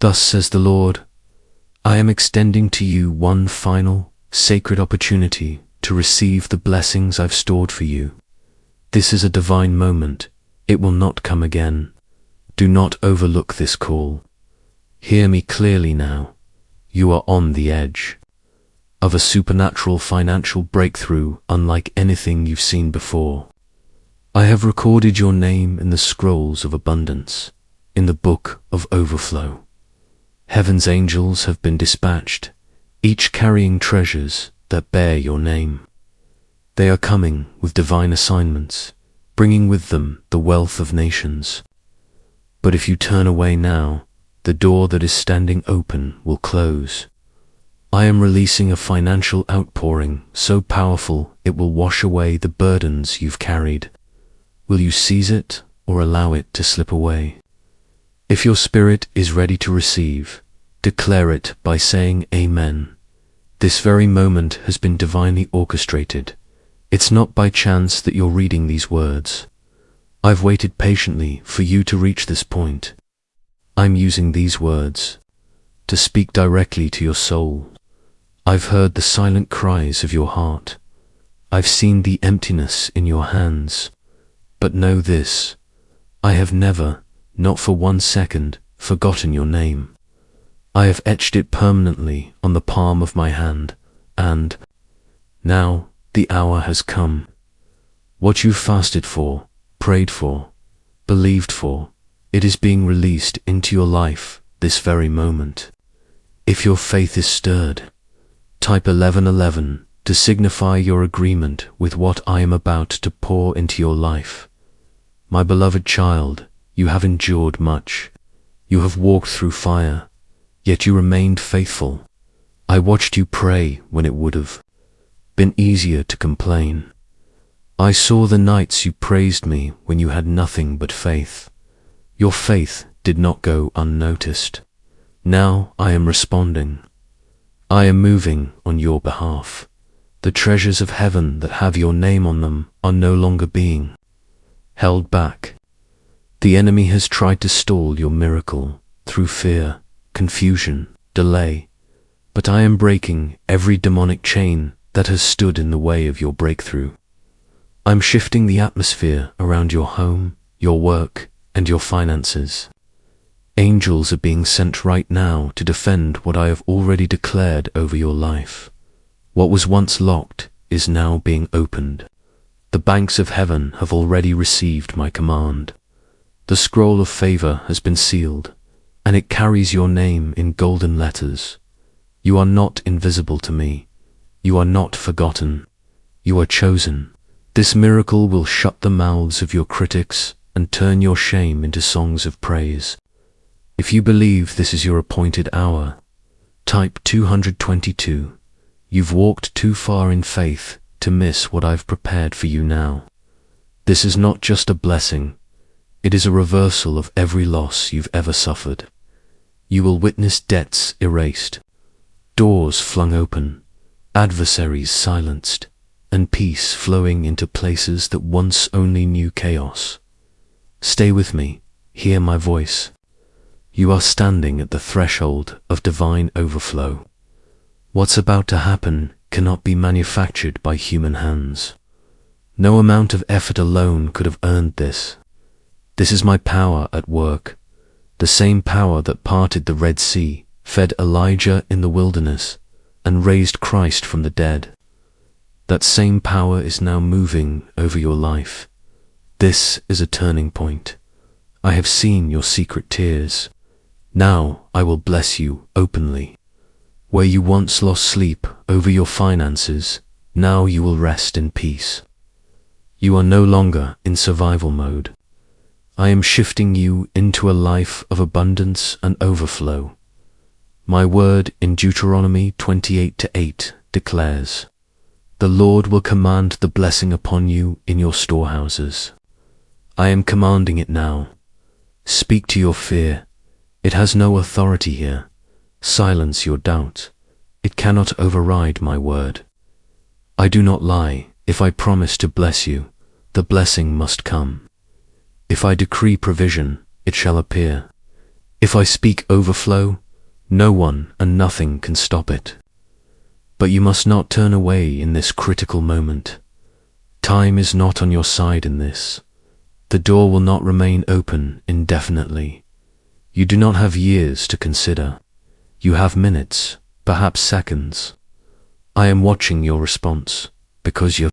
Thus says the Lord, I am extending to you one final, sacred opportunity to receive the blessings I've stored for you. This is a divine moment. It will not come again. Do not overlook this call. Hear me clearly now. You are on the edge of a supernatural financial breakthrough unlike anything you've seen before. I have recorded your name in the scrolls of abundance, in the book of overflow. Heaven's angels have been dispatched, each carrying treasures that bear your name. They are coming with divine assignments, bringing with them the wealth of nations. But if you turn away now, the door that is standing open will close. I am releasing a financial outpouring so powerful it will wash away the burdens you've carried. Will you seize it or allow it to slip away? If your spirit is ready to receive, declare it by saying Amen. This very moment has been divinely orchestrated. It's not by chance that you're reading these words. I've waited patiently for you to reach this point. I'm using these words to speak directly to your soul. I've heard the silent cries of your heart. I've seen the emptiness in your hands. But know this, I have never, not for 1 second, forgotten your name. I have etched it permanently on the palm of my hand, and now the hour has come. What you fasted for, prayed for, believed for, it is being released into your life this very moment. If your faith is stirred, type 1111 to signify your agreement with what I am about to pour into your life. My beloved child, you have endured much. You have walked through fire, yet you remained faithful. I watched you pray when it would have been easier to complain. I saw the nights you praised me when you had nothing but faith. Your faith did not go unnoticed. Now I am responding. I am moving on your behalf. The treasures of heaven that have your name on them are no longer being held back. The enemy has tried to stall your miracle through fear, confusion, delay, but I am breaking every demonic chain that has stood in the way of your breakthrough. I'm shifting the atmosphere around your home, your work, and your finances. Angels are being sent right now to defend what I have already declared over your life. What was once locked is now being opened. The banks of heaven have already received my command. The scroll of favor has been sealed, and it carries your name in golden letters. You are not invisible to me. You are not forgotten. You are chosen. This miracle will shut the mouths of your critics and turn your shame into songs of praise. If you believe this is your appointed hour, type 222. You've walked too far in faith to miss what I've prepared for you now. This is not just a blessing. It is a reversal of every loss you've ever suffered. You will witness debts erased, doors flung open, adversaries silenced, and peace flowing into places that once only knew chaos. Stay with me. Hear my voice. You are standing at the threshold of divine overflow. What's about to happen cannot be manufactured by human hands. No amount of effort alone could have earned this. This is my power at work, the same power that parted the Red Sea, fed Elijah in the wilderness, and raised Christ from the dead. That same power is now moving over your life. This is a turning point. I have seen your secret tears. Now I will bless you openly. Where you once lost sleep over your finances, now you will rest in peace. You are no longer in survival mode. I am shifting you into a life of abundance and overflow. My word in Deuteronomy 28:8 declares, "The Lord will command the blessing upon you in your storehouses." I am commanding it now. Speak to your fear. It has no authority here. Silence your doubt. It cannot override my word. I do not lie. If I promise to bless you, the blessing must come. If I decree provision, it shall appear. If I speak overflow, no one and nothing can stop it. But you must not turn away in this critical moment. Time is not on your side in this. The door will not remain open indefinitely. You do not have years to consider. You have minutes, perhaps seconds. I am watching your response, because your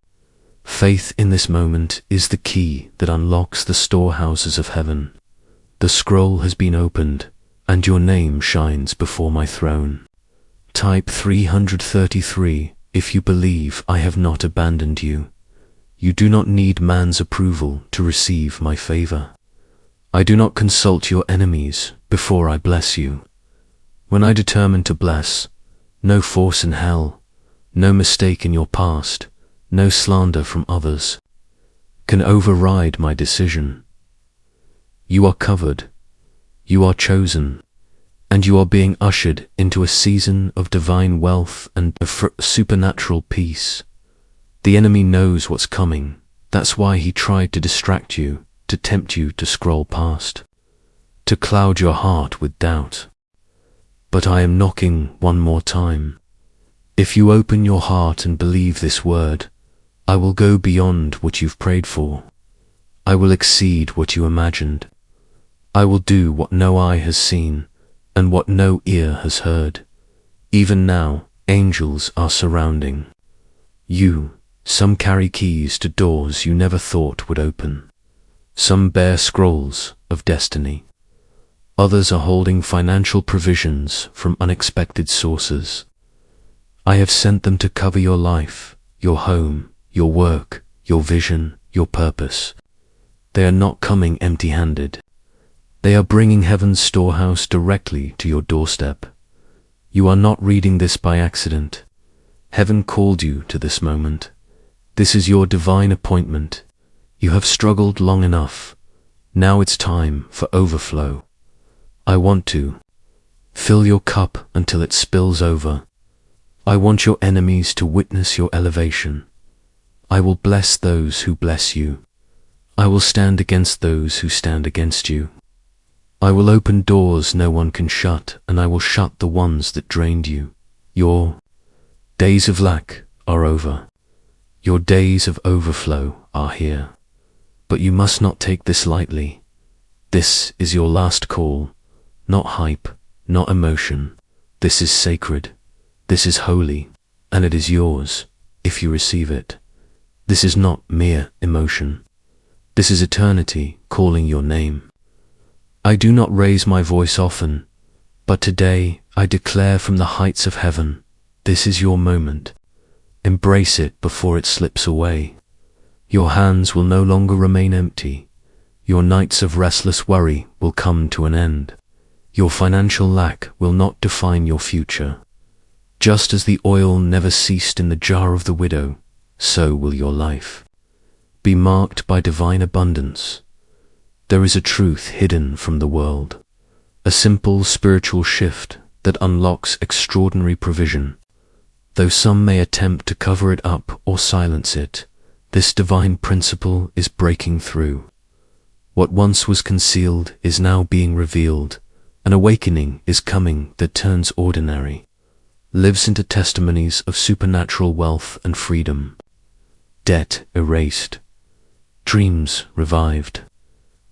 faith in this moment is the key that unlocks the storehouses of heaven. The scroll has been opened, and your name shines before my throne. Type 333 if you believe I have not abandoned you. You do not need man's approval to receive my favor. I do not consult your enemies before I bless you. When I determine to bless, no force in hell, no mistake in your past, no slander from others can override my decision. You are covered, you are chosen, and you are being ushered into a season of divine wealth and supernatural peace. The enemy knows what's coming. That's why he tried to distract you, to tempt you to scroll past, to cloud your heart with doubt. But I am knocking one more time. If you open your heart and believe this word, I will go beyond what you've prayed for. I will exceed what you imagined. I will do what no eye has seen and what no ear has heard. Even now, angels are surrounding you. Some carry keys to doors you never thought would open. Some bear scrolls of destiny. Others are holding financial provisions from unexpected sources. I have sent them to cover your life, your home, your work, your vision, your purpose. They are not coming empty-handed. They are bringing heaven's storehouse directly to your doorstep. You are not reading this by accident. Heaven called you to this moment. This is your divine appointment. You have struggled long enough. Now it's time for overflow. I want to fill your cup until it spills over. I want your enemies to witness your elevation. I will bless those who bless you. I will stand against those who stand against you. I will open doors no one can shut, and I will shut the ones that drained you. Your days of lack are over. Your days of overflow are here. But you must not take this lightly. This is your last call, not hype, not emotion. This is sacred. This is holy, and it is yours if you receive it. This is not mere emotion. This is eternity calling your name. I do not raise my voice often, but today I declare from the heights of heaven, this is your moment. Embrace it before it slips away. Your hands will no longer remain empty. Your nights of restless worry will come to an end. Your financial lack will not define your future. Just as the oil never ceased in the jar of the widow, so will your life be marked by divine abundance. There is a truth hidden from the world, a simple spiritual shift that unlocks extraordinary provision. Though some may attempt to cover it up or silence it, this divine principle is breaking through. What once was concealed is now being revealed. An awakening is coming that turns ordinary, lives into testimonies of supernatural wealth and freedom. Debt erased, dreams revived,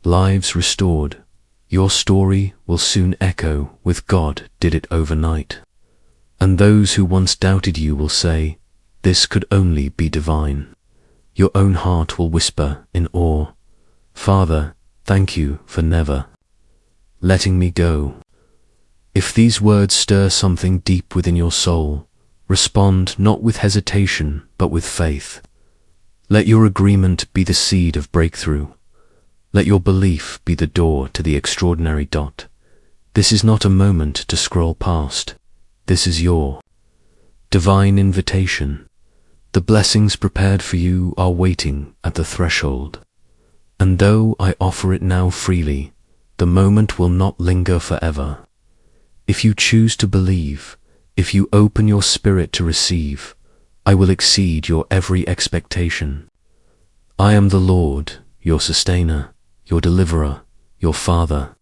lives restored. Your story will soon echo with God did it overnight. And those who once doubted you will say, this could only be divine. Your own heart will whisper in awe, Father, thank you for never letting me go. If these words stir something deep within your soul, respond not with hesitation but with faith. Let your agreement be the seed of breakthrough. Let your belief be the door to the extraordinary dot. This is not a moment to scroll past. This is your divine invitation. The blessings prepared for you are waiting at the threshold. And though I offer it now freely, the moment will not linger forever. If you choose to believe, if you open your spirit to receive, I will exceed your every expectation. I am the Lord, your sustainer, your deliverer, your Father,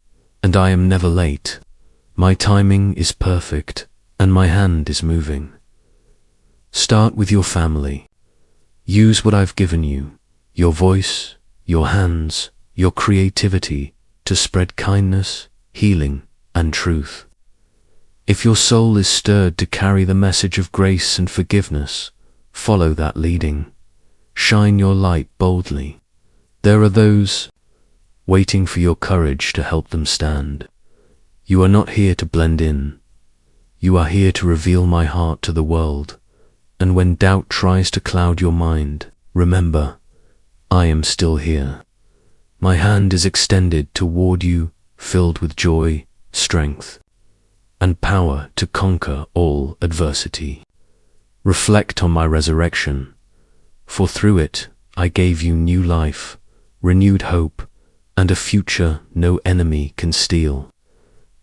and I am never late. My timing is perfect, and my hand is moving. Start with your family. Use what I've given you, your voice, your hands, your creativity, to spread kindness, healing, and truth. If your soul is stirred to carry the message of grace and forgiveness, follow that leading. Shine your light boldly. There are those waiting for your courage to help them stand. You are not here to blend in. You are here to reveal my heart to the world. And when doubt tries to cloud your mind, remember, I am still here. My hand is extended toward you, filled with joy, strength, and power to conquer all adversity. Reflect on my resurrection, for through it I gave you new life, renewed hope, and a future no enemy can steal.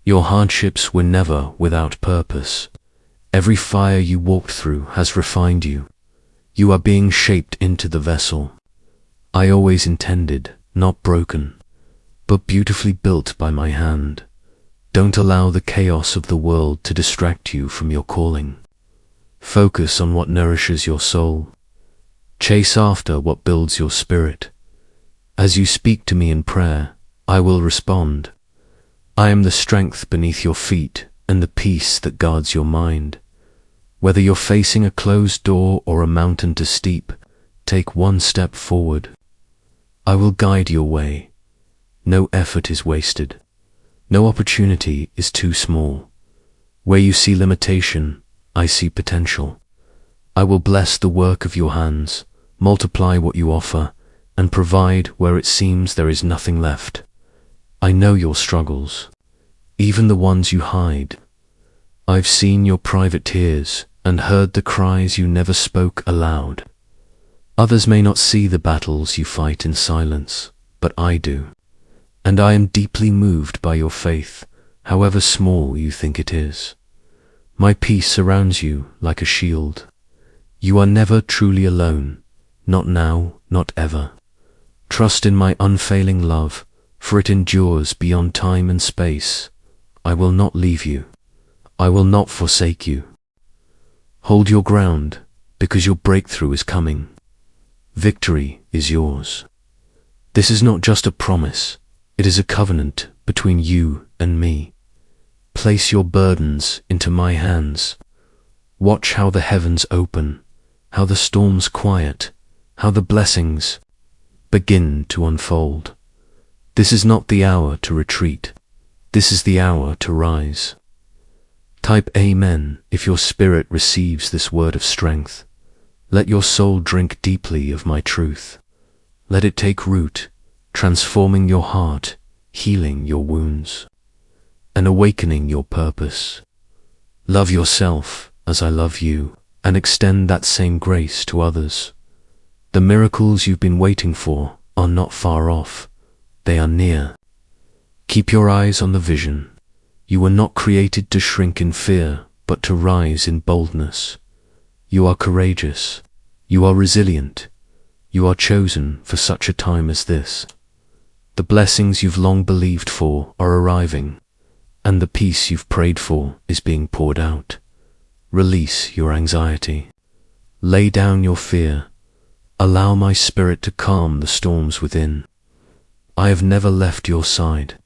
Your hardships were never without purpose. Every fire you walked through has refined you. You are being shaped into the vessel I always intended, not broken, but beautifully built by my hand. Don't allow the chaos of the world to distract you from your calling. Focus on what nourishes your soul. Chase after what builds your spirit. As you speak to me in prayer, I will respond. I am the strength beneath your feet and the peace that guards your mind. Whether you're facing a closed door or a mountain to steep, take one step forward. I will guide your way. No effort is wasted. No opportunity is too small. Where you see limitation, I see potential. I will bless the work of your hands, multiply what you offer, and provide where it seems there is nothing left. I know your struggles, even the ones you hide. I've seen your private tears and heard the cries you never spoke aloud. Others may not see the battles you fight in silence, but I do. And I am deeply moved by your faith, however small you think it is. My peace surrounds you like a shield. You are never truly alone, not now, not ever. Trust in my unfailing love, for it endures beyond time and space. I will not leave you. I will not forsake you. Hold your ground, because your breakthrough is coming. Victory is yours. This is not just a promise, it is a covenant between you and me. Place your burdens into my hands. Watch how the heavens open, how the storms quiet, how the blessings begin to unfold. This is not the hour to retreat. This is the hour to rise. Type Amen if your spirit receives this word of strength. Let your soul drink deeply of my truth. Let it take root, transforming your heart, healing your wounds, and awakening your purpose. Love yourself as I love you, and extend that same grace to others. The miracles you've been waiting for are not far off. They are near. Keep your eyes on the vision. You were not created to shrink in fear, but to rise in boldness. You are courageous. You are resilient. You are chosen for such a time as this. The blessings you've long believed for are arriving, and the peace you've prayed for is being poured out. Release your anxiety. Lay down your fear. Allow my spirit to calm the storms within. I have never left your side.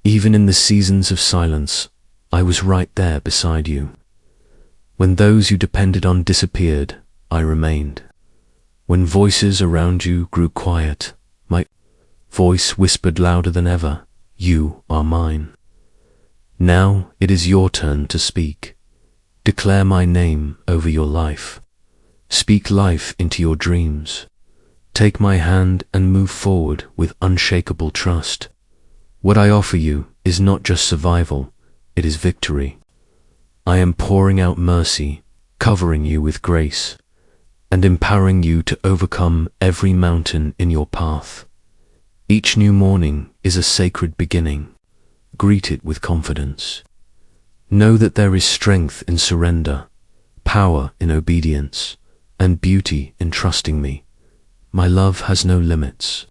Even in the seasons of silence, I was right there beside you. When those you depended on disappeared, I remained. When voices around you grew quiet, my voice whispered louder than ever, "You are mine." Now it is your turn to speak. Declare my name over your life. Speak life into your dreams. Take my hand and move forward with unshakable trust. What I offer you is not just survival, it is victory. I am pouring out mercy, covering you with grace, and empowering you to overcome every mountain in your path. Each new morning is a sacred beginning. Greet it with confidence. Know that there is strength in surrender, power in obedience, and beauty in trusting me. My love has no limits,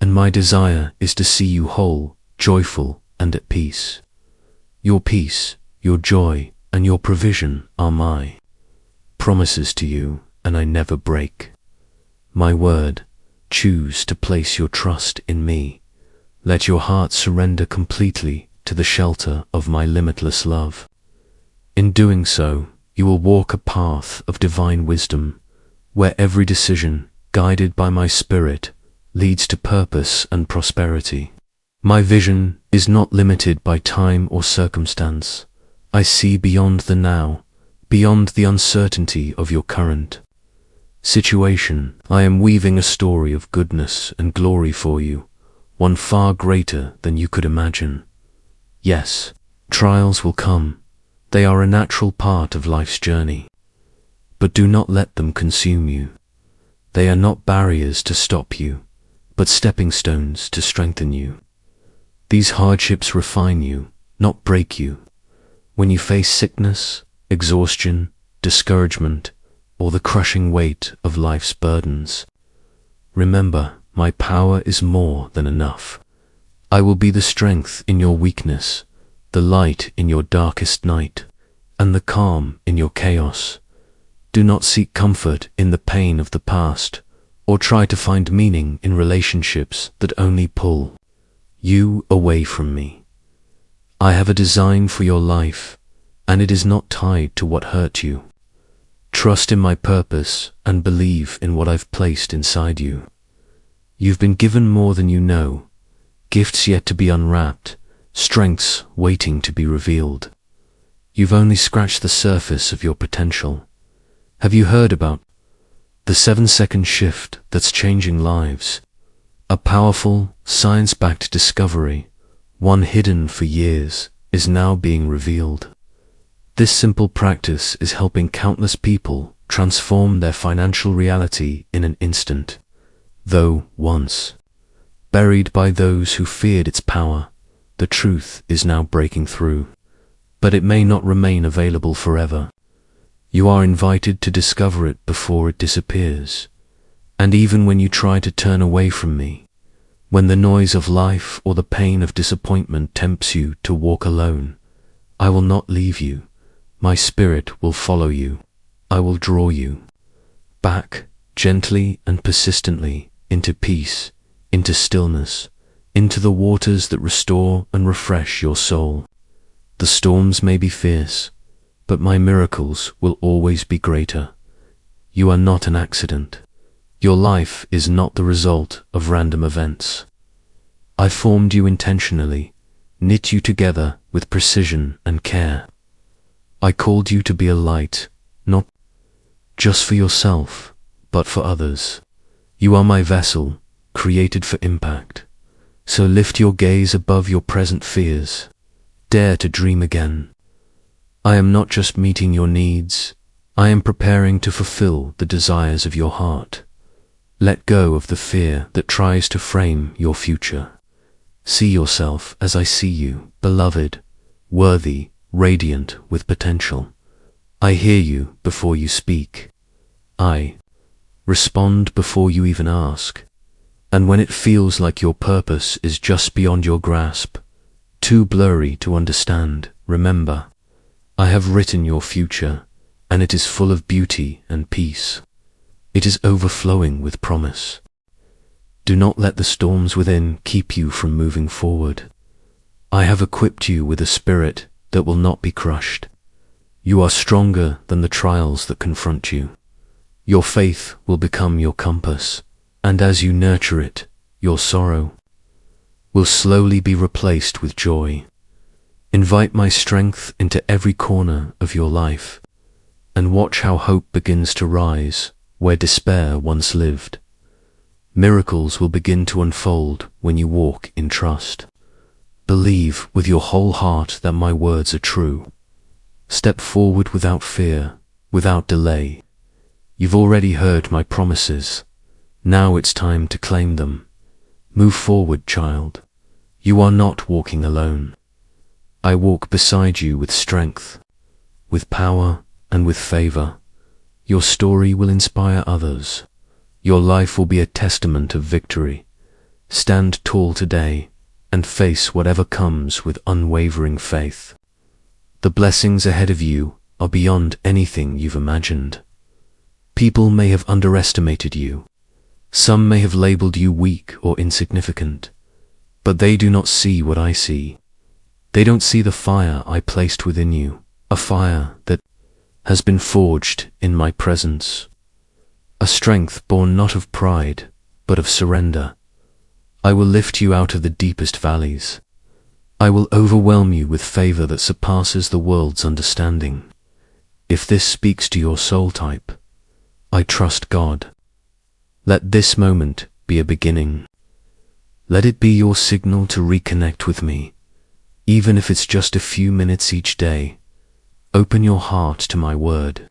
and my desire is to see you whole, joyful, and at peace. Your peace, your joy, and your provision are my promises to you, and I never break. My word, choose to place your trust in me. Let your heart surrender completely to the shelter of my limitless love. In doing so, you will walk a path of divine wisdom, where every decision, guided by my spirit, leads to purpose and prosperity. My vision is not limited by time or circumstance. I see beyond the now, beyond the uncertainty of your current situation. I am weaving a story of goodness and glory for you, one far greater than you could imagine. Yes, trials will come. They are a natural part of life's journey. But do not let them consume you. They are not barriers to stop you, but stepping stones to strengthen you. These hardships refine you, not break you. When you face sickness, exhaustion, discouragement, or the crushing weight of life's burdens, remember, my power is more than enough. I will be the strength in your weakness, the light in your darkest night, and the calm in your chaos. Do not seek comfort in the pain of the past, or try to find meaning in relationships that only pull you away from me. I have a design for your life, and it is not tied to what hurt you. Trust in my purpose and believe in what I've placed inside you. You've been given more than you know, gifts yet to be unwrapped, strengths waiting to be revealed. You've only scratched the surface of your potential. Have you heard about the 7-second shift that's changing lives? A powerful, science-backed discovery, one hidden for years, is now being revealed. This simple practice is helping countless people transform their financial reality in an instant. Though once buried by those who feared its power, the truth is now breaking through. But it may not remain available forever. You are invited to discover it before it disappears. And even when you try to turn away from me, when the noise of life or the pain of disappointment tempts you to walk alone, I will not leave you. My spirit will follow you. I will draw you back gently and persistently into peace, into stillness, into the waters that restore and refresh your soul. The storms may be fierce, but my miracles will always be greater. You are not an accident. Your life is not the result of random events. I formed you intentionally, knit you together with precision and care. I called you to be a light, not just for yourself, but for others. You are my vessel, created for impact. So lift your gaze above your present fears. Dare to dream again. I am not just meeting your needs, I am preparing to fulfill the desires of your heart. Let go of the fear that tries to frame your future. See yourself as I see you, beloved, worthy, radiant with potential. I hear you before you speak. I respond before you even ask. And when it feels like your purpose is just beyond your grasp, too blurry to understand, remember, I have written your future, and it is full of beauty and peace. It is overflowing with promise. Do not let the storms within keep you from moving forward. I have equipped you with a spirit that will not be crushed. You are stronger than the trials that confront you. Your faith will become your compass, and as you nurture it, your sorrow will slowly be replaced with joy. Invite my strength into every corner of your life, and watch how hope begins to rise where despair once lived. Miracles will begin to unfold when you walk in trust. Believe with your whole heart that my words are true. Step forward without fear, without delay. You've already heard my promises. Now it's time to claim them. Move forward, child. You are not walking alone. I walk beside you with strength, with power, and with favor. Your story will inspire others. Your life will be a testament of victory. Stand tall today and face whatever comes with unwavering faith. The blessings ahead of you are beyond anything you've imagined. People may have underestimated you. Some may have labeled you weak or insignificant, but they do not see what I see. They don't see the fire I placed within you, a fire that has been forged in my presence, a strength born not of pride, but of surrender. I will lift you out of the deepest valleys. I will overwhelm you with favor that surpasses the world's understanding. If this speaks to your soul type, I trust God. Let this moment be a beginning. Let it be your signal to reconnect with me, even if it's just a few minutes each day. Open your heart to my word.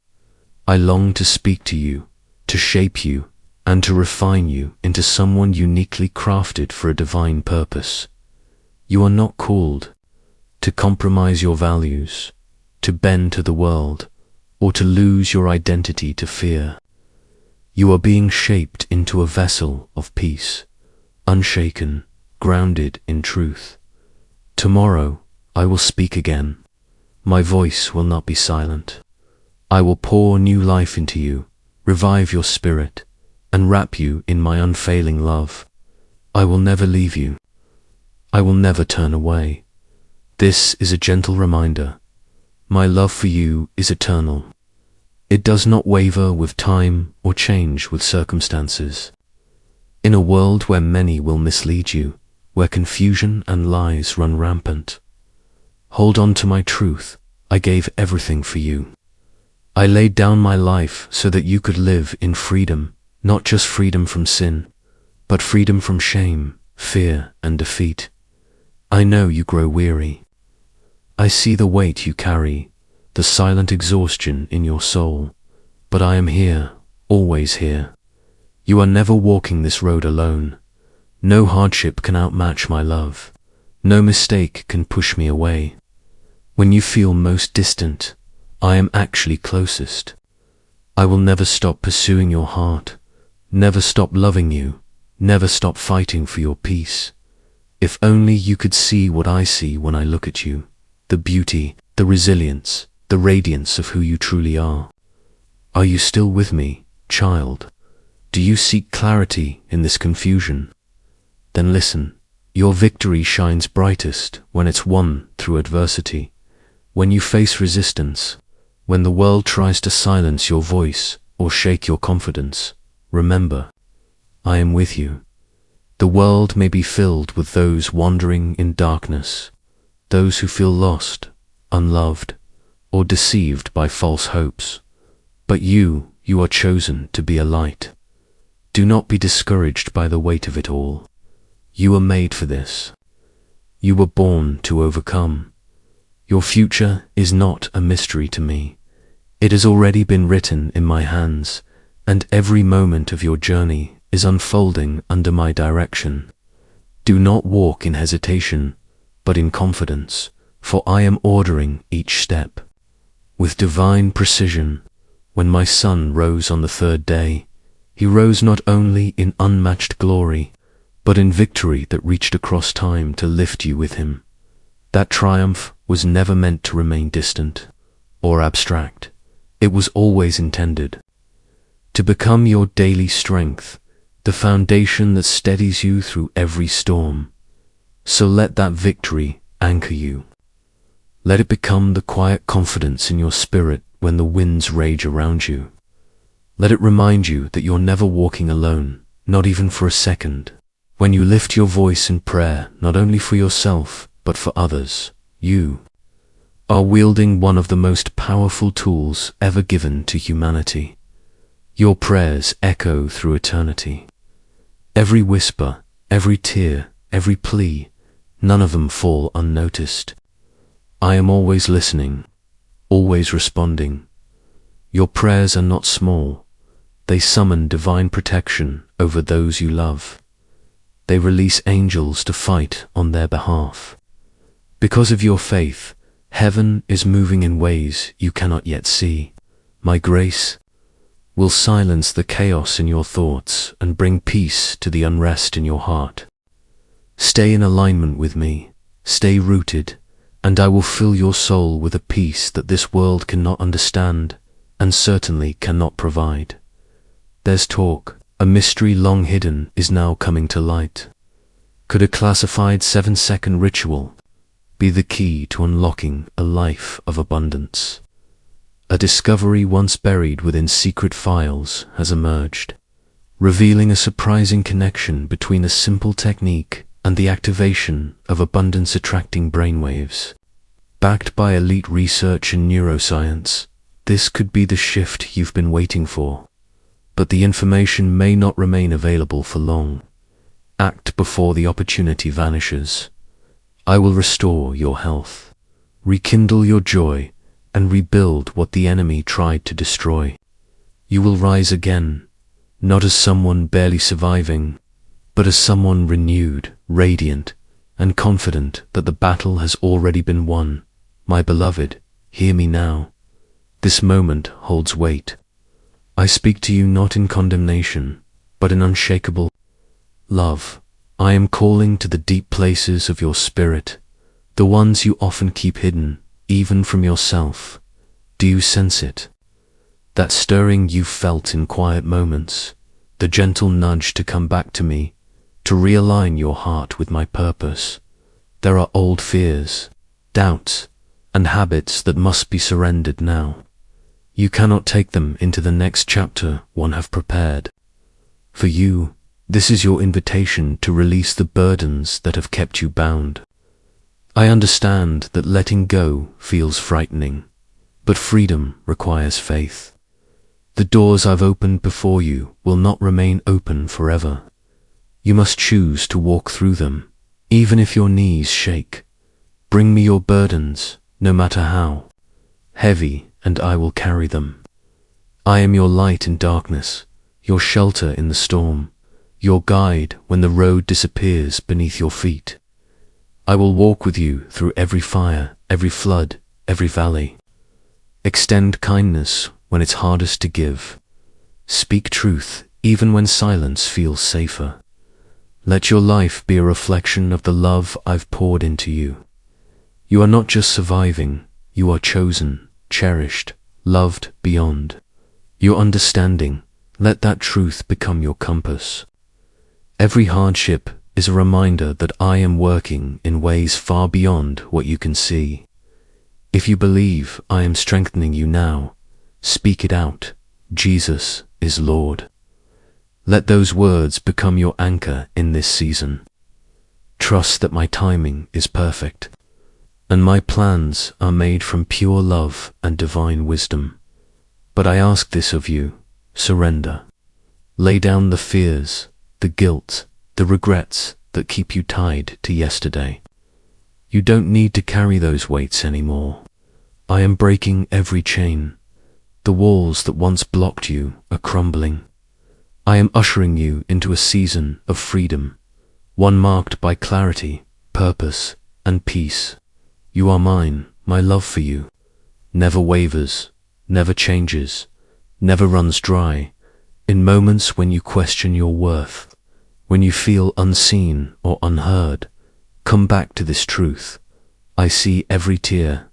I long to speak to you, to shape you, and to refine you into someone uniquely crafted for a divine purpose. You are not called to compromise your values, to bend to the world, or to lose your identity to fear. You are being shaped into a vessel of peace, unshaken, grounded in truth. Tomorrow I will speak again. My voice will not be silent. I will pour new life into you, revive your spirit, and wrap you in my unfailing love. I will never leave you. I will never turn away. This is a gentle reminder. My love for you is eternal. It does not waver with time or change with circumstances. In a world where many will mislead you, where confusion and lies run rampant, hold on to my truth. I gave everything for you. I laid down my life so that you could live in freedom, not just freedom from sin, but freedom from shame, fear, and defeat. I know you grow weary. I see the weight you carry, the silent exhaustion in your soul, but I am here, always here. You are never walking this road alone. No hardship can outmatch my love. No mistake can push me away. When you feel most distant, I am actually closest. I will never stop pursuing your heart, never stop loving you, never stop fighting for your peace. If only you could see what I see when I look at you, the beauty, the resilience, the radiance of who you truly are. Are you still with me, child? Do you seek clarity in this confusion? Then listen, your victory shines brightest when it's won through adversity. When you face resistance, when the world tries to silence your voice or shake your confidence, remember, I am with you. The world may be filled with those wandering in darkness, those who feel lost, unloved, or deceived by false hopes. But you are chosen to be a light. Do not be discouraged by the weight of it all. You are made for this. You were born to overcome. Your future is not a mystery to me. It has already been written in my hands, and every moment of your journey is unfolding under my direction. Do not walk in hesitation, but in confidence, for I am ordering each step. With divine precision, when my son rose on the third day, he rose not only in unmatched glory, but in victory that reached across time to lift you with him. That triumph was never meant to remain distant or abstract. It was always intended to become your daily strength, the foundation that steadies you through every storm. So let that victory anchor you. Let it become the quiet confidence in your spirit when the winds rage around you. Let it remind you that you're never walking alone, not even for a second. When you lift your voice in prayer, not only for yourself, but for others, you are wielding one of the most powerful tools ever given to humanity. Your prayers echo through eternity. Every whisper, every tear, every plea, none of them fall unnoticed. I am always listening, always responding. Your prayers are not small. They summon divine protection over those you love. They release angels to fight on their behalf. Because of your faith, heaven is moving in ways you cannot yet see. My grace will silence the chaos in your thoughts and bring peace to the unrest in your heart. Stay in alignment with me, stay rooted, and I will fill your soul with a peace that this world cannot understand and certainly cannot provide. There's talk, a mystery long hidden is now coming to light. Could a classified 7-second ritual be the key to unlocking a life of abundance? A discovery once buried within secret files has emerged, revealing a surprising connection between a simple technique and the activation of abundance-attracting brainwaves. Backed by elite research in neuroscience, this could be the shift you've been waiting for. But the information may not remain available for long. Act before the opportunity vanishes. I will restore your health, rekindle your joy, and rebuild what the enemy tried to destroy. You will rise again, not as someone barely surviving, but as someone renewed, radiant, and confident that the battle has already been won. My beloved, hear me now. This moment holds weight. I speak to you not in condemnation, but in unshakable love. I am calling to the deep places of your spirit, the ones you often keep hidden, even from yourself. Do you sense it? That stirring you felt in quiet moments, the gentle nudge to come back to me, to realign your heart with my purpose. There are old fears, doubts, and habits that must be surrendered now. You cannot take them into the next chapter one have prepared. For you, this is your invitation to release the burdens that have kept you bound. I understand that letting go feels frightening, but freedom requires faith. The doors I've opened before you will not remain open forever. You must choose to walk through them, even if your knees shake. Bring me your burdens, no matter how heavy, and I will carry them. I am your light in darkness, your shelter in the storm, your guide when the road disappears beneath your feet. I will walk with you through every fire, every flood, every valley. Extend kindness when it's hardest to give. Speak truth even when silence feels safer. Let your life be a reflection of the love I've poured into you. You are not just surviving, you are chosen, cherished, loved beyond. Your understanding, let that truth become your compass. Every hardship is a reminder that I am working in ways far beyond what you can see. If you believe I am strengthening you now, speak it out. Jesus is Lord. Let those words become your anchor in this season. Trust that my timing is perfect, and my plans are made from pure love and divine wisdom. But I ask this of you, surrender. Lay down the fears, the guilt, the regrets that keep you tied to yesterday. You don't need to carry those weights anymore. I am breaking every chain. The walls that once blocked you are crumbling. I am ushering you into a season of freedom, one marked by clarity, purpose, and peace. You are mine, my love for you never wavers, never changes, never runs dry. In moments when you question your worth, when you feel unseen or unheard, come back to this truth. I see every tear,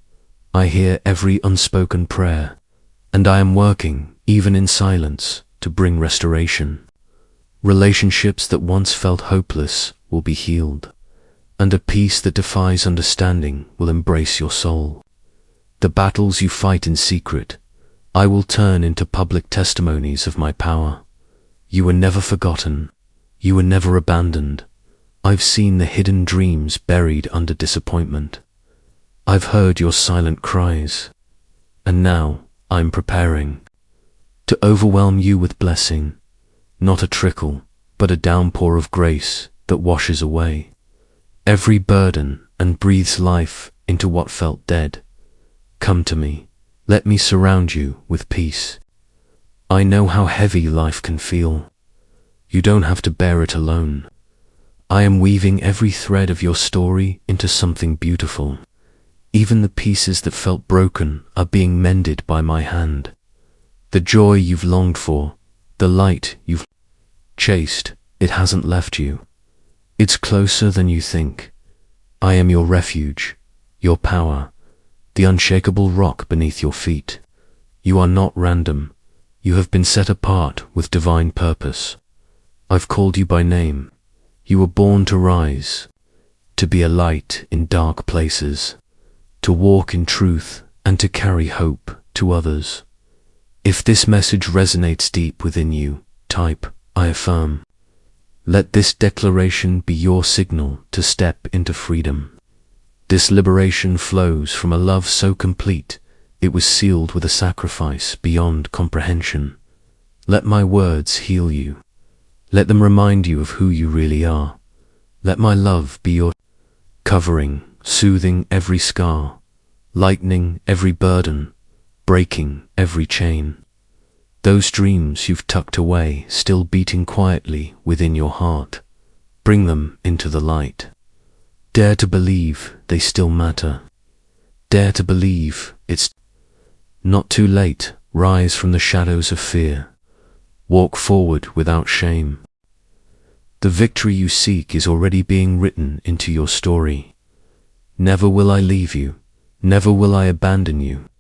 I hear every unspoken prayer, and I am working, even in silence, to bring restoration. Relationships that once felt hopeless will be healed, and a peace that defies understanding will embrace your soul. The battles you fight in secret, I will turn into public testimonies of my power. You were never forgotten. You were never abandoned. I've seen the hidden dreams buried under disappointment. I've heard your silent cries. And now I'm preparing to overwhelm you with blessing, not a trickle, but a downpour of grace that washes away every burden and breathes life into what felt dead. Come to me. Let me surround you with peace. I know how heavy life can feel. You don't have to bear it alone. I am weaving every thread of your story into something beautiful. Even the pieces that felt broken are being mended by my hand. The joy you've longed for, the light you've chased, it hasn't left you. It's closer than you think. I am your refuge, your power, the unshakable rock beneath your feet. You are not random. You have been set apart with divine purpose. I've called you by name. You were born to rise, to be a light in dark places, to walk in truth and to carry hope to others. If this message resonates deep within you, type, I affirm. Let this declaration be your signal to step into freedom. This liberation flows from a love so complete, it was sealed with a sacrifice beyond comprehension. Let my words heal you. Let them remind you of who you really are. Let my love be your covering, soothing every scar, lightening every burden, breaking every chain. Those dreams you've tucked away, still beating quietly within your heart, bring them into the light. Dare to believe they still matter. Dare to believe it's not too late. Rise from the shadows of fear. Walk forward without shame. The victory you seek is already being written into your story. Never will I leave you. Never will I abandon you.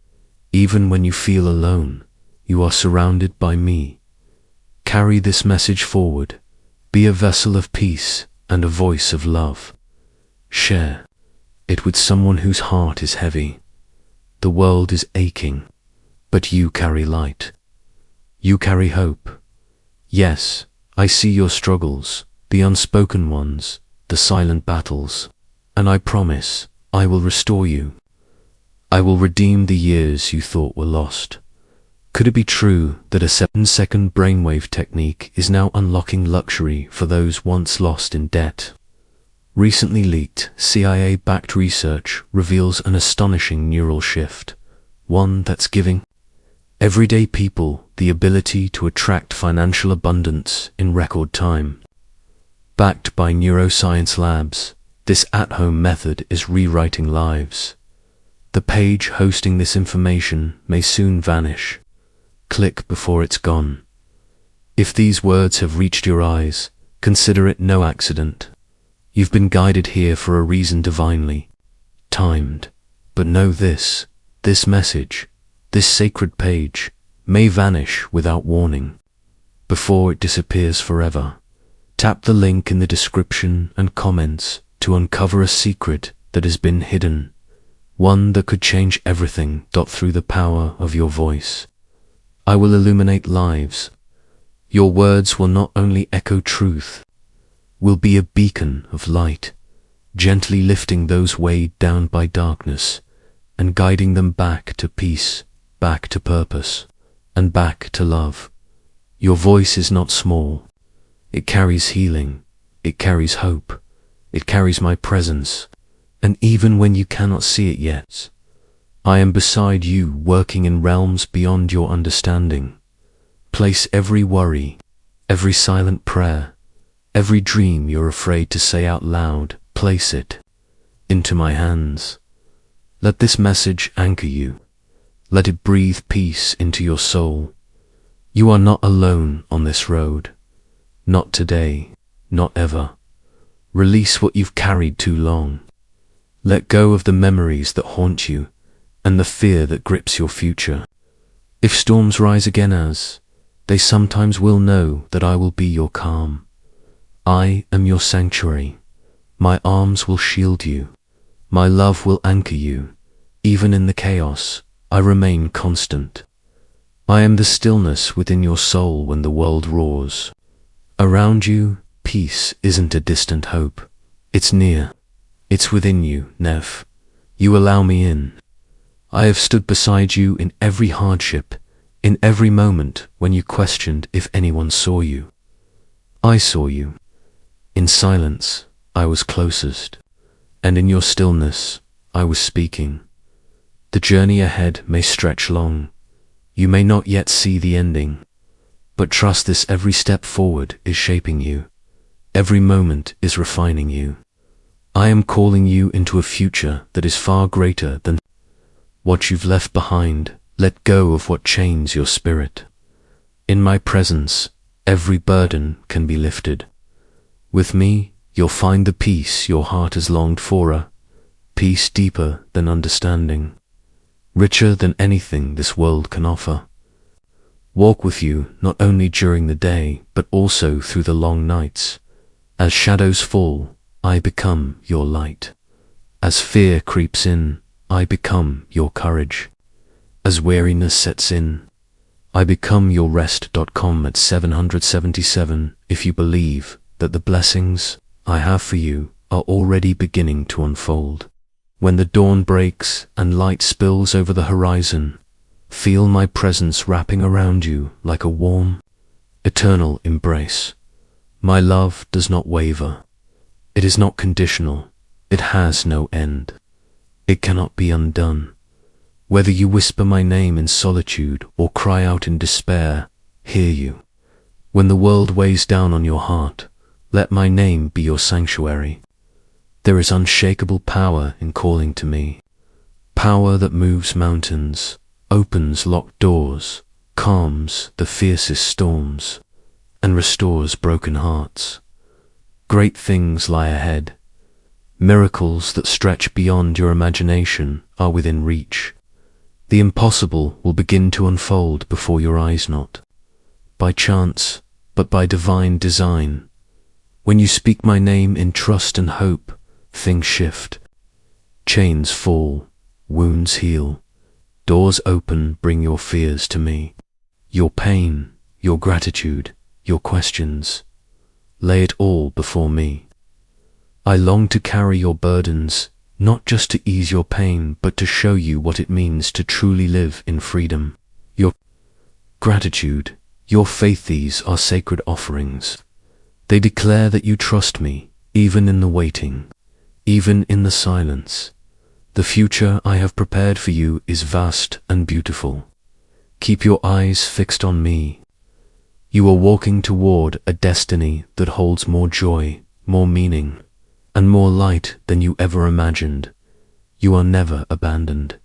Even when you feel alone, you are surrounded by me. Carry this message forward. Be a vessel of peace and a voice of love. Share it with someone whose heart is heavy. The world is aching, but you carry light. You carry hope. Yes, I see your struggles, the unspoken ones, the silent battles, and I promise I will restore you. I will redeem the years you thought were lost. Could it be true that a 7-second brainwave technique is now unlocking luxury for those once lost in debt? Recently leaked CIA-backed research reveals an astonishing neural shift, one that's giving everyday people the ability to attract financial abundance in record time. Backed by neuroscience labs, this at-home method is rewriting lives. The page hosting this information may soon vanish. Click before it's gone. If these words have reached your eyes, consider it no accident. You've been guided here for a reason divinely timed. But know this message, this sacred page, may vanish without warning, before it disappears forever. Tap the link in the description and comments to uncover a secret that has been hidden, one that could change everything. Through the power of your voice, I will illuminate lives. Your words will not only echo truth, will be a beacon of light, gently lifting those weighed down by darkness and guiding them back to peace, back to purpose, and back to love. Your voice is not small. It carries healing. It carries hope. It carries my presence. And even when you cannot see it yet, I am beside you, working in realms beyond your understanding. Place every worry, every silent prayer, every dream you're afraid to say out loud, place it into my hands. Let this message anchor you. Let it breathe peace into your soul. You are not alone on this road. Not today, not ever. Release what you've carried too long. Let go of the memories that haunt you and the fear that grips your future. If storms rise again, as they sometimes will, know that I will be your calm. I am your sanctuary. My arms will shield you. My love will anchor you. Even in the chaos, I remain constant. I am the stillness within your soul when the world roars. Around you, peace isn't a distant hope. It's near. It's within you, Nev. You allow me in. I have stood beside you in every hardship, in every moment when you questioned if anyone saw you. I saw you. In silence, I was closest, and in your stillness, I was speaking. The journey ahead may stretch long. You may not yet see the ending, but trust this: every step forward is shaping you. Every moment is refining you. I am calling you into a future that is far greater than what you've left behind. Let go of what chains your spirit. In my presence, every burden can be lifted. With me, you'll find the peace your heart has longed for, a peace deeper than understanding, richer than anything this world can offer. Walk with you not only during the day, but also through the long nights. As shadows fall, I become your light. As fear creeps in, I become your courage. As weariness sets in, I become your rest.com at 777 if you believe that the blessings I have for you are already beginning to unfold. When the dawn breaks and light spills over the horizon, feel my presence wrapping around you like a warm, eternal embrace. My love does not waver. It is not conditional. It has no end. It cannot be undone. Whether you whisper my name in solitude or cry out in despair, hear you. When the world weighs down on your heart, let my name be your sanctuary. There is unshakable power in calling to me. Power that moves mountains, opens locked doors, calms the fiercest storms, and restores broken hearts. Great things lie ahead. Miracles that stretch beyond your imagination are within reach. The impossible will begin to unfold before your eyes, not by chance, but by divine design. When you speak my name in trust and hope, things shift. Chains fall, wounds heal, doors open. Bring your fears to me. Your pain, your gratitude, your questions, lay it all before me. I long to carry your burdens, not just to ease your pain, but to show you what it means to truly live in freedom. Your gratitude, your faith, these are sacred offerings. They declare that you trust me, even in the waiting, even in the silence. The future I have prepared for you is vast and beautiful. Keep your eyes fixed on me. You are walking toward a destiny that holds more joy, more meaning, and more light than you ever imagined. You are never abandoned.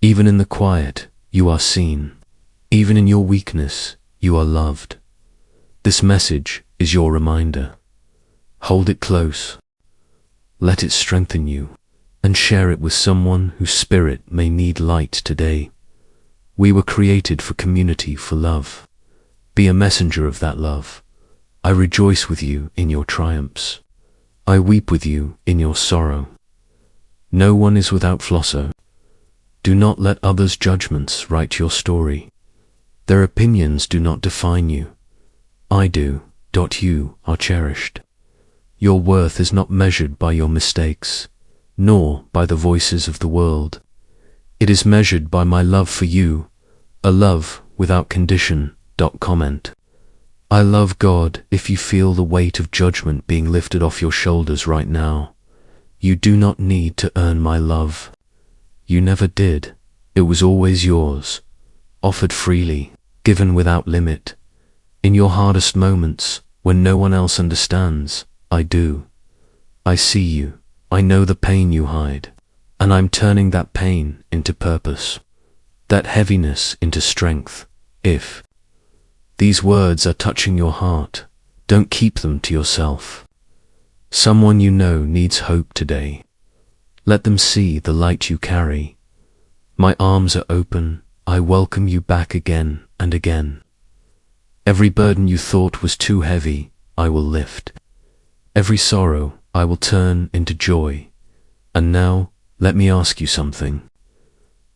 Even in the quiet, you are seen. Even in your weakness, you are loved. This message is your reminder. Hold it close. Let it strengthen you, and share it with someone whose spirit may need light today. We were created for community, for love. Be a messenger of that love. I rejoice with you in your triumphs. I weep with you in your sorrow. No one is without flaw. Do not let others' judgments write your story. Their opinions do not define you. I do. You are cherished. Your worth is not measured by your mistakes, nor by the voices of the world. It is measured by my love for you, a love without condition. Comment. I love God. If you feel the weight of judgment being lifted off your shoulders right now, you do not need to earn my love. You never did. It was always yours, offered freely, given without limit. In your hardest moments, when no one else understands, I do. I see you. I know the pain you hide, and I'm turning that pain into purpose, that heaviness into strength. If these words are touching your heart, don't keep them to yourself. Someone you know needs hope today. Let them see the light you carry. My arms are open. I welcome you back again and again. Every burden you thought was too heavy, I will lift. Every sorrow I will turn into joy. And now, let me ask you something.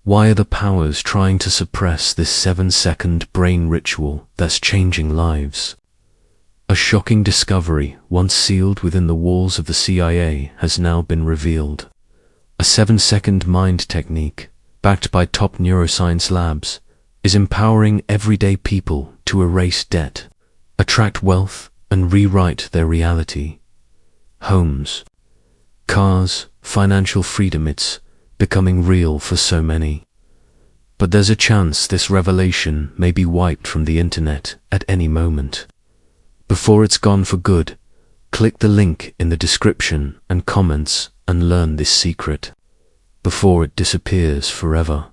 Why are the powers trying to suppress this 7-second brain ritual that's changing lives? A shocking discovery, once sealed within the walls of the CIA, has now been revealed. A 7-second mind technique, backed by top neuroscience labs, is empowering everyday people to erase debt, attract wealth, and rewrite their reality. Homes, cars, financial freedom, it's becoming real for so many. But there's a chance this revelation may be wiped from the internet at any moment. Before it's gone for good, click the link in the description and comments and learn this secret. Before it disappears forever.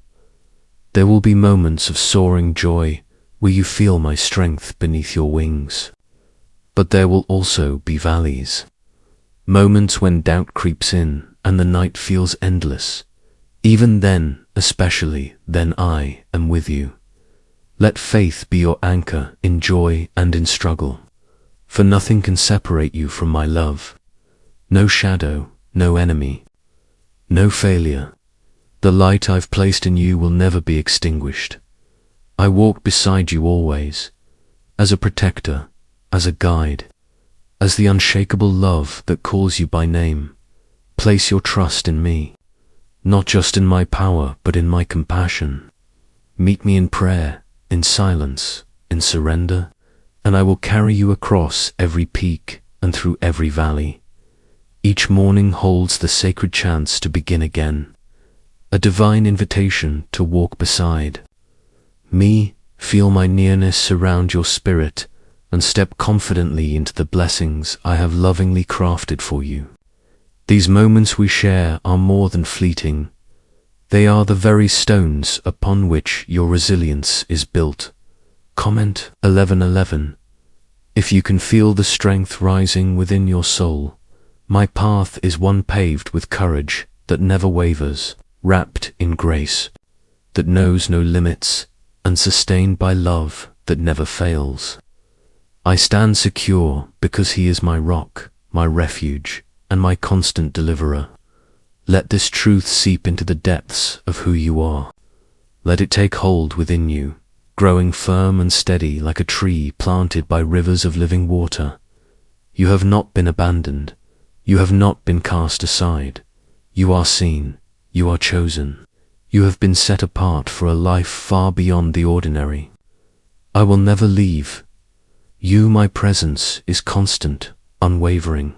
There will be moments of soaring joy where you feel my strength beneath your wings. But there will also be valleys. Moments when doubt creeps in and the night feels endless. Even then, especially then, I am with you. Let faith be your anchor in joy and in struggle, for nothing can separate you from my love. No shadow, no enemy, no failure. The light I've placed in you will never be extinguished. I walk beside you always, as a protector, as a guide, as the unshakable love that calls you by name. Place your trust in me, not just in my power, but in my compassion. Meet me in prayer, in silence, in surrender, and I will carry you across every peak and through every valley. Each morning holds the sacred chance to begin again, a divine invitation to walk beside me. Feel my nearness surround your spirit and step confidently into the blessings I have lovingly crafted for you. These moments we share are more than fleeting. They are the very stones upon which your resilience is built. Comment 11:11. If you can feel the strength rising within your soul, my path is one paved with courage that never wavers, wrapped in grace that knows no limits, and sustained by love that never fails. I stand secure because he is my rock, my refuge, and my constant deliverer. Let this truth seep into the depths of who you are. Let it take hold within you, growing firm and steady like a tree planted by rivers of living water. You have not been abandoned. You have not been cast aside. You are seen. You are chosen. You have been set apart for a life far beyond the ordinary. I will never leave you. My presence is constant, unwavering.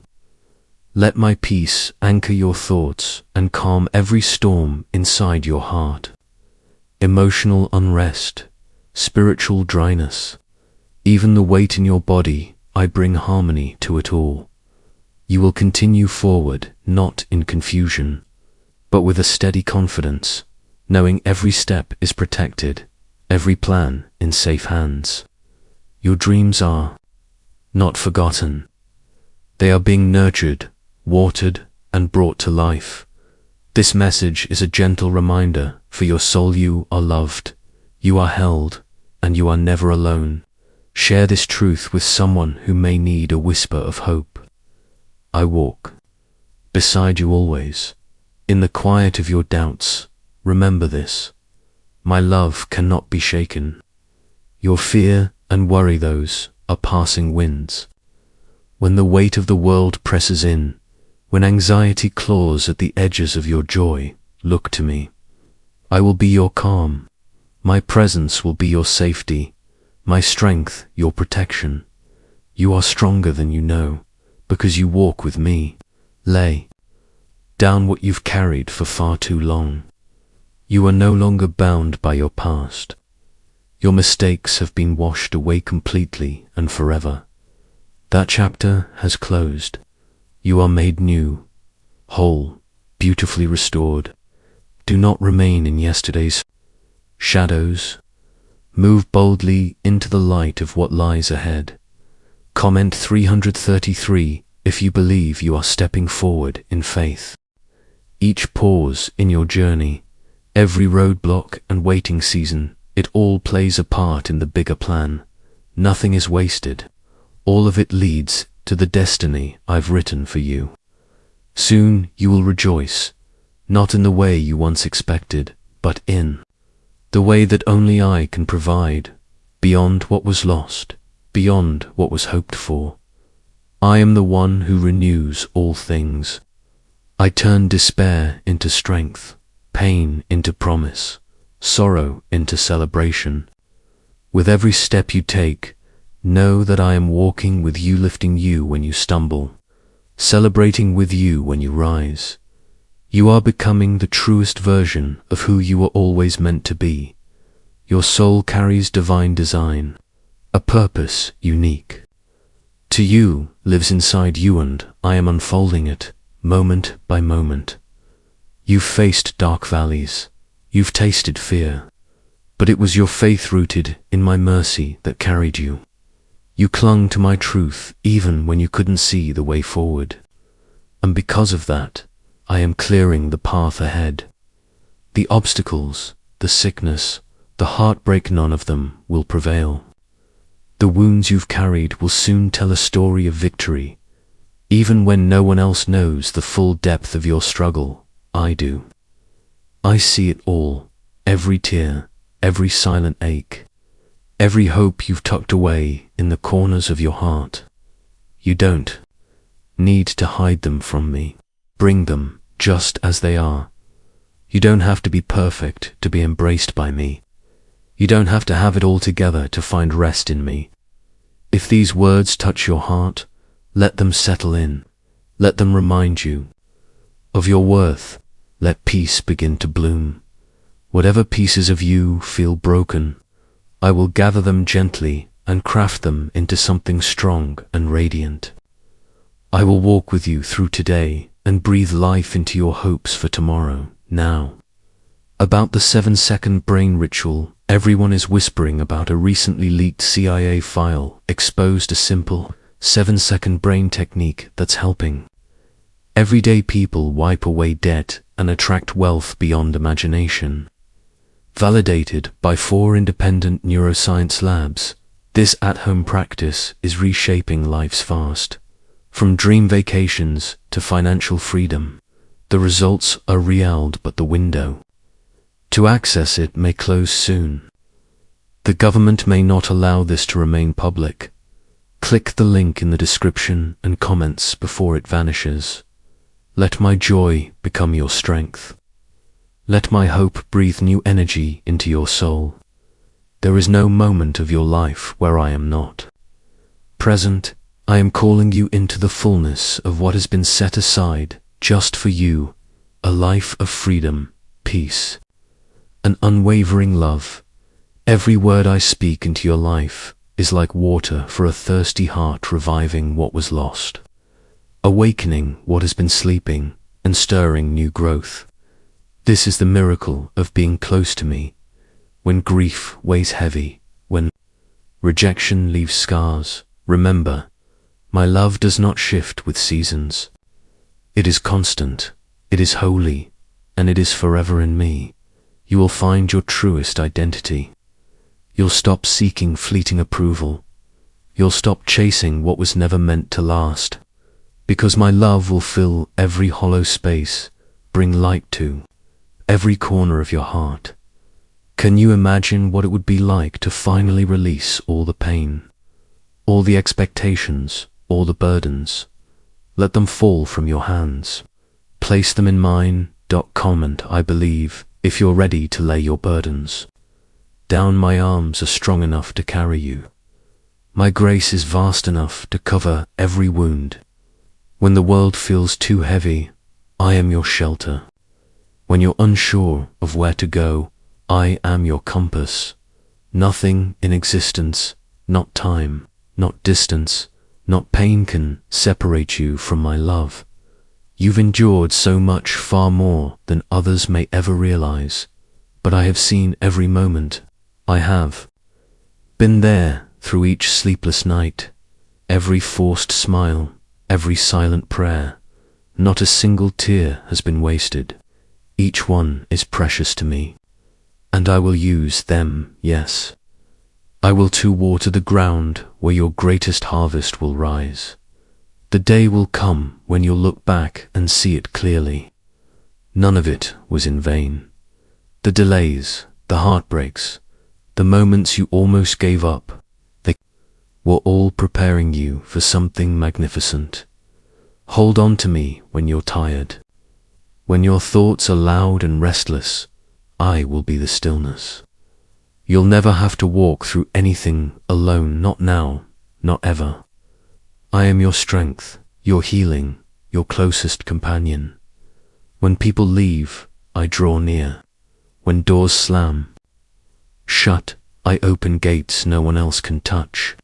Let my peace anchor your thoughts and calm every storm inside your heart. Emotional unrest, spiritual dryness, even the weight in your body, I bring harmony to it all. You will continue forward, not in confusion, but with a steady confidence, knowing every step is protected, every plan in safe hands. Your dreams are not forgotten. They are being nurtured, watered, and brought to life. This message is a gentle reminder for your soul: you are loved, you are held, and you are never alone. Share this truth with someone who may need a whisper of hope. I walk beside you always, in the quiet of your doubts. Remember this: my love cannot be shaken. Your fear and worry, those are passing winds. When the weight of the world presses in, when anxiety claws at the edges of your joy, look to me. I will be your calm. My presence will be your safety, my strength your protection. You are stronger than you know, because you walk with me. Lay down what you've carried for far too long. You are no longer bound by your past. Your mistakes have been washed away completely and forever. That chapter has closed. You are made new, whole, beautifully restored. Do not remain in yesterday's shadows. Move boldly into the light of what lies ahead. Comment 333 if you believe you are stepping forward in faith. Each pause in your journey, every roadblock and waiting season, it all plays a part in the bigger plan. Nothing is wasted. All of it leads to the destiny I've written for you. Soon you will rejoice, not in the way you once expected, but in the way that only I can provide, beyond what was lost, beyond what was hoped for. I am the one who renews all things. I turn despair into strength, pain into promise, sorrow into celebration. With every step you take, know that I am walking with you, lifting you when you stumble, celebrating with you when you rise. You are becoming the truest version of who you were always meant to be. Your soul carries divine design, a purpose unique to you, lives inside you, and I am unfolding it, moment by moment. You've faced dark valleys, you've tasted fear, but it was your faith rooted in my mercy that carried you. You clung to my truth even when you couldn't see the way forward. and because of that, I am clearing the path ahead. The obstacles, the sickness, the heartbreak, none of them will prevail. The wounds you've carried will soon tell a story of victory. Even when no one else knows the full depth of your struggle, I do. I see it all, every tear, every silent ache, every hope you've tucked away in the corners of your heart. You don't need to hide them from me. Bring them just as they are. You don't have to be perfect to be embraced by me. You don't have to have it all together to find rest in me. If these words touch your heart, let them settle in. Let them remind you of your worth. Let peace begin to bloom. Whatever pieces of you feel broken, I will gather them gently and craft them into something strong and radiant. I will walk with you through today and breathe life into your hopes for tomorrow, now. About the 7-second brain ritual, everyone is whispering about a recently leaked CIA file exposed a simple 7-second brain technique that's helping everyday people wipe away debt and attract wealth beyond imagination. Validated by 4 independent neuroscience labs, this at-home practice is reshaping lives fast. From dream vacations to financial freedom, the results are real, but the window to access it may close soon. The government may not allow this to remain public. Click the link in the description and comments before it vanishes. Let my joy become your strength. Let my hope breathe new energy into your soul. There is no moment of your life where I am not present. I am calling you into the fullness of what has been set aside just for you, a life of freedom, peace, and unwavering love. Every word I speak into your life is like water for a thirsty heart, reviving what was lost, awakening what has been sleeping, and stirring new growth. This is the miracle of being close to me. When grief weighs heavy, when rejection leaves scars, remember, my love does not shift with seasons. It is constant, it is holy, and it is forever in me. You will find your truest identity. You'll stop seeking fleeting approval. You'll stop chasing what was never meant to last. Because my love will fill every hollow space, bring light to every corner of your heart. Can you imagine what it would be like to finally release all the pain, all the expectations, all the burdens? Let them fall from your hands. Place them in mine. Comment I believe if you're ready to lay your burdens down. My arms are strong enough to carry you. My grace is vast enough to cover every wound. When the world feels too heavy, I am your shelter. When you're unsure of where to go, I am your compass. Nothing in existence, not time, not distance, not pain can separate you from my love. You've endured so much, far more than others may ever realize, but I have seen every moment. I have been there through each sleepless night, every forced smile, every silent prayer. Not a single tear has been wasted. Each one is precious to me, and I will use them, yes. I will too water the ground where your greatest harvest will rise. The day will come when you'll look back and see it clearly. None of it was in vain. The delays, the heartbreaks, the moments you almost gave up, they were all preparing you for something magnificent. Hold on to me when you're tired. When your thoughts are loud and restless, I will be the stillness. You'll never have to walk through anything alone, not now, not ever. I am your strength, your healing, your closest companion. When people leave, I draw near. When doors slam shut, I open gates no one else can touch.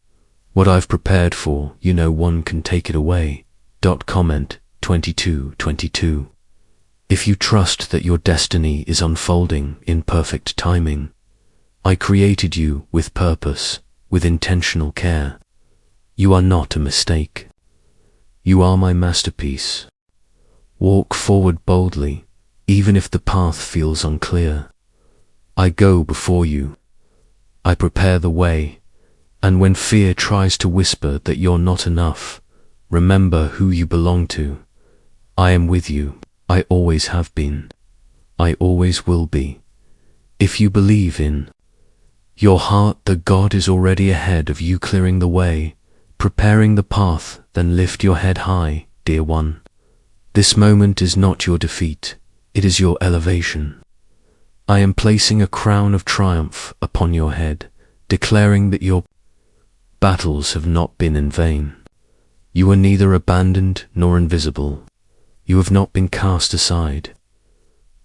What I've prepared for, you know one can take it away. Comment 2222. If you trust that your destiny is unfolding in perfect timing, I created you with purpose, with intentional care. You are not a mistake. You are my masterpiece. Walk forward boldly, even if the path feels unclear. I go before you. I prepare the way, and when fear tries to whisper that you're not enough, remember who you belong to. I am with you. I always have been. I always will be. If you believe in your heart that God is already ahead of you, clearing the way, preparing the path, then lift your head high, dear one. This moment is not your defeat, it is your elevation. I am placing a crown of triumph upon your head, declaring that your battles have not been in vain. You are neither abandoned nor invisible. You have not been cast aside.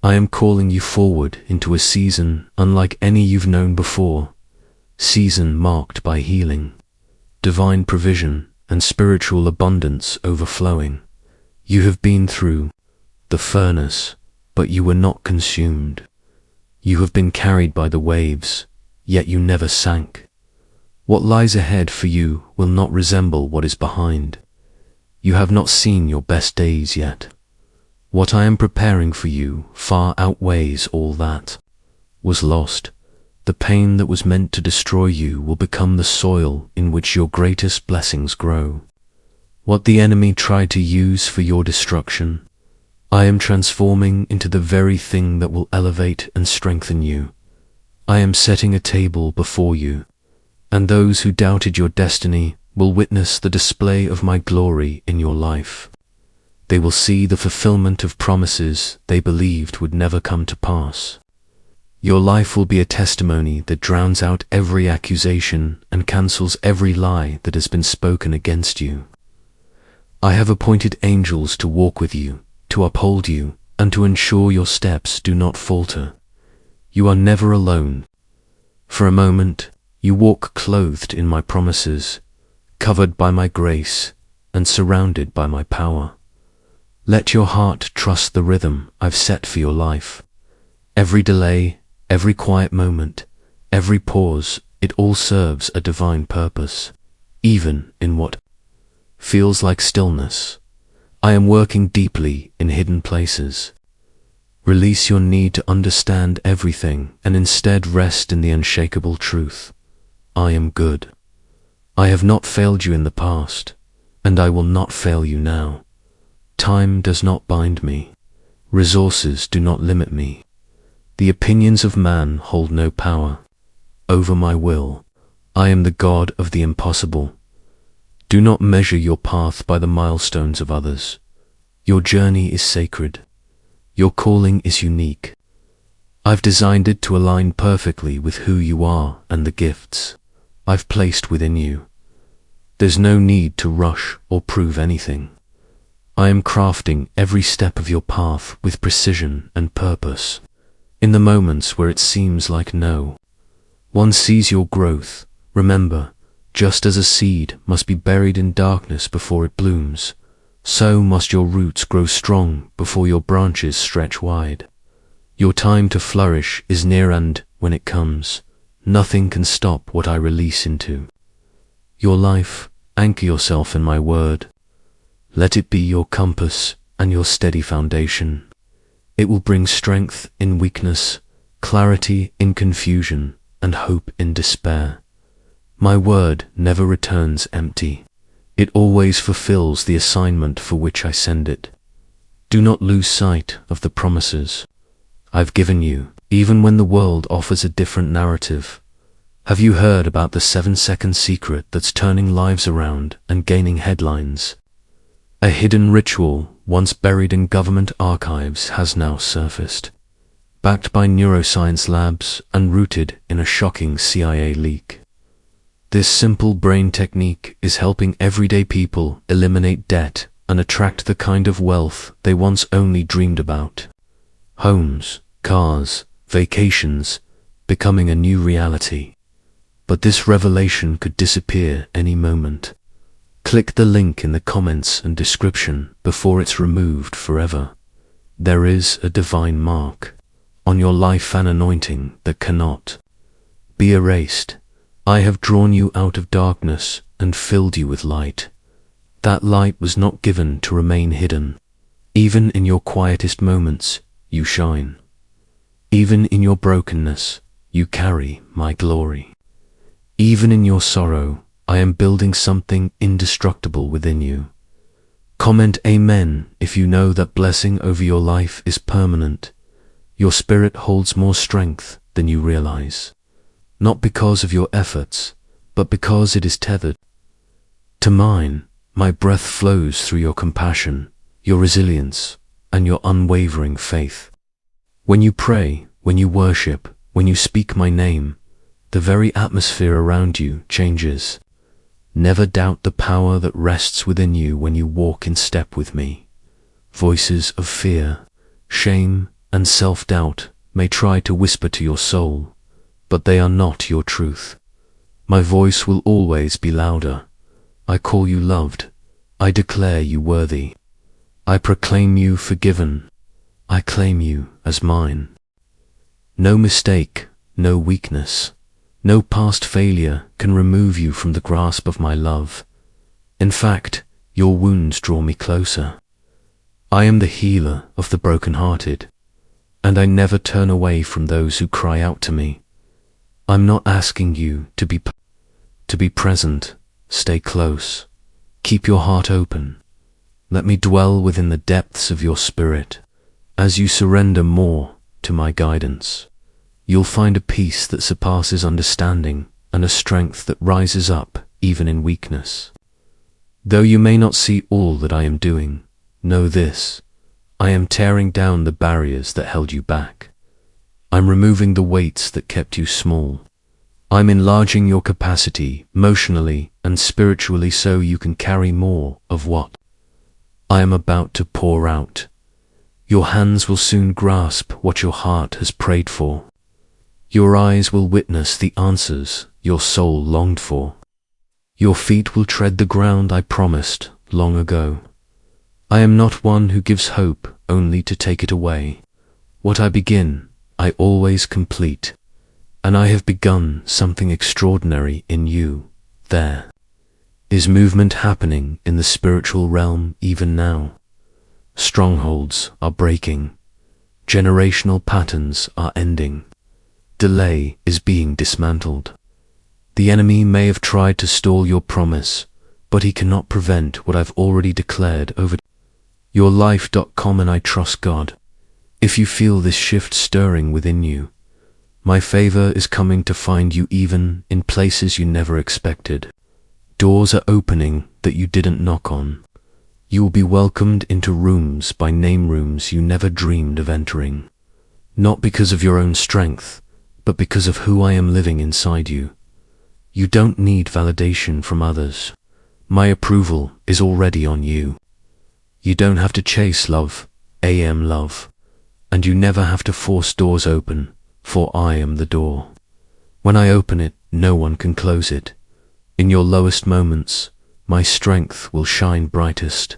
I am calling you forward into a season unlike any you've known before, season marked by healing, divine provision, and spiritual abundance overflowing. You have been through the furnace, but you were not consumed. You have been carried by the waves, yet you never sank. What lies ahead for you will not resemble what is behind. You have not seen your best days yet. What I am preparing for you far outweighs all that was lost. The pain that was meant to destroy you will become the soil in which your greatest blessings grow. What the enemy tried to use for your destruction, I am transforming into the very thing that will elevate and strengthen you. I am setting a table before you, and those who doubted your destiny will witness the display of my glory in your life. They will see the fulfillment of promises they believed would never come to pass. Your life will be a testimony that drowns out every accusation and cancels every lie that has been spoken against you. I have appointed angels to walk with you, to uphold you, and to ensure your steps do not falter. You are never alone. For a moment, you walk clothed in my promises, covered by my grace, and surrounded by my power. Let your heart trust the rhythm I've set for your life. Every delay, every quiet moment, every pause, it all serves a divine purpose, even in what feels like stillness. I am working deeply in hidden places. Release your need to understand everything and instead rest in the unshakable truth. I am good. I have not failed you in the past, and I will not fail you now. Time does not bind me. Resources do not limit me. The opinions of man hold no power over my will. I am the God of the impossible. Do not measure your path by the milestones of others. Your journey is sacred. Your calling is unique. I've designed it to align perfectly with who you are and the gifts I've placed within you. There's no need to rush or prove anything. I am crafting every step of your path with precision and purpose. In the moments where it seems like no one sees your growth, remember, just as a seed must be buried in darkness before it blooms, so must your roots grow strong before your branches stretch wide. Your time to flourish is near, and when it comes, nothing can stop what I release into your life. Anchor yourself in my word. Let it be your compass and your steady foundation. It will bring strength in weakness, clarity in confusion, and hope in despair. My word never returns empty. It always fulfills the assignment for which I send it. Do not lose sight of the promises I've given you, even when the world offers a different narrative. Have you heard about the 7-second secret that's turning lives around and gaining headlines? A hidden ritual once buried in government archives has now surfaced, backed by neuroscience labs and rooted in a shocking CIA leak. This simple brain technique is helping everyday people eliminate debt and attract the kind of wealth they once only dreamed about. Homes, cars, vacations, becoming a new reality. But this revelation could disappear any moment. Click the link in the comments and description before it's removed forever. There is a divine mark on your life, an anointing that cannot be erased. I have drawn you out of darkness and filled you with light. That light was not given to remain hidden. Even in your quietest moments, you shine. Even in your brokenness, you carry my glory. Even in your sorrow, I am building something indestructible within you. Comment Amen if you know that blessing over your life is permanent. Your spirit holds more strength than you realize. Not because of your efforts, but because it is tethered to mine. My breath flows through your compassion, your resilience, and your unwavering faith. When you pray, when you worship, when you speak my name, the very atmosphere around you changes. Never doubt the power that rests within you when you walk in step with me. Voices of fear, shame, and self-doubt may try to whisper to your soul, but they are not your truth. My voice will always be louder. I call you loved. I declare you worthy. I proclaim you forgiven. I claim you as mine. No mistake, no weakness, no past failure can remove you from the grasp of my love. In fact, your wounds draw me closer. I am the healer of the brokenhearted, and I never turn away from those who cry out to me. I'm not asking you to be present. Stay close. Keep your heart open. Let me dwell within the depths of your spirit. As you surrender more to my guidance, you'll find a peace that surpasses understanding and a strength that rises up even in weakness. Though you may not see all that I am doing, know this: I am tearing down the barriers that held you back. I'm removing the weights that kept you small. I'm enlarging your capacity emotionally and spiritually so you can carry more of what I am about to pour out. Your hands will soon grasp what your heart has prayed for. Your eyes will witness the answers your soul longed for. Your feet will tread the ground I promised long ago. I am not one who gives hope only to take it away. What I begin, I always complete. And I have begun something extraordinary in you. There is movement happening in the spiritual realm even now. Strongholds are breaking. Generational patterns are ending. Delay is being dismantled. The enemy may have tried to stall your promise, but he cannot prevent what I've already declared over your life.com, and I trust God. If you feel this shift stirring within you, my favor is coming to find you even in places you never expected. Doors are opening that you didn't knock on. You will be welcomed into rooms by name, rooms you never dreamed of entering. Not because of your own strength, but because of who I am living inside you. You don't need validation from others. My approval is already on you. You don't have to chase love, I am love. And you never have to force doors open, for I am the door. When I open it, no one can close it. In your lowest moments, my strength will shine brightest.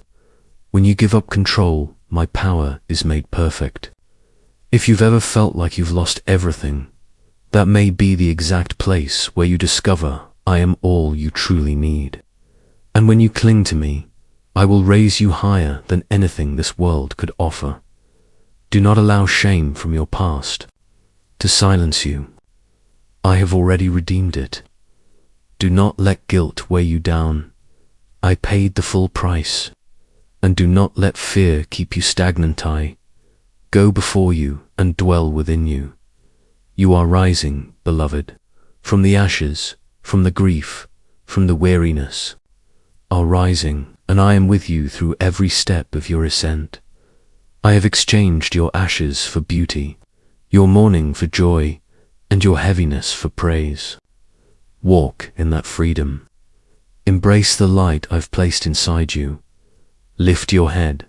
When you give up control, my power is made perfect. If you've ever felt like you've lost everything, that may be the exact place where you discover I am all you truly need. And when you cling to me, I will raise you higher than anything this world could offer. Do not allow shame from your past to silence you. I have already redeemed it. Do not let guilt weigh you down. I paid the full price. And do not let fear keep you stagnant. I go before you and dwell within you. You are rising, beloved, from the ashes, from the grief, from the weariness. Are rising, and I am with you through every step of your ascent. I have exchanged your ashes for beauty, your mourning for joy, and your heaviness for praise. Walk in that freedom. Embrace the light I've placed inside you. Lift your head.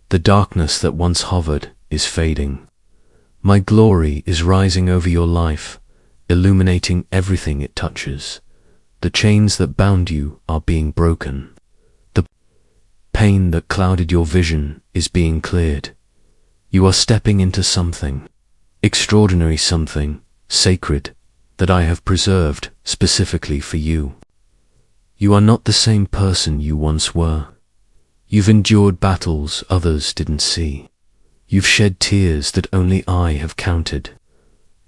The darkness that once hovered is fading. My glory is rising over your life, illuminating everything it touches. The chains that bound you are being broken. The pain that clouded your vision is being cleared. You are stepping into something extraordinary, something sacred that I have preserved specifically for you. You are not the same person you once were. You've endured battles others didn't see. You've shed tears that only I have counted.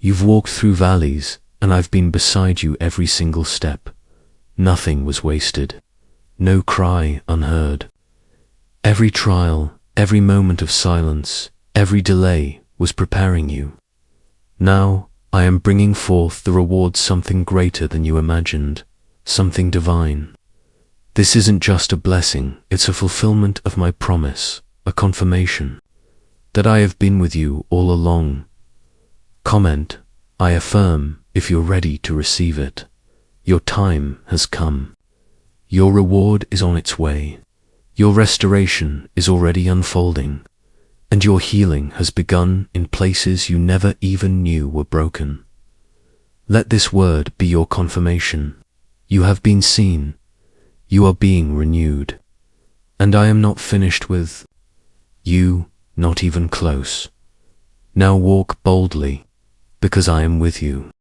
You've walked through valleys, and I've been beside you every single step. Nothing was wasted, no cry unheard. Every trial, every moment of silence, every delay was preparing you. Now I am bringing forth the reward, something greater than you imagined, something divine. This isn't just a blessing, it's a fulfillment of my promise, a confirmation that I have been with you all along. Comment, I affirm, if you're ready to receive it. Your time has come. Your reward is on its way. Your restoration is already unfolding, and your healing has begun in places you never even knew were broken. Let this word be your confirmation. You have been seen. You are being renewed. And I am not finished with you, not even close. Now walk boldly, because I am with you.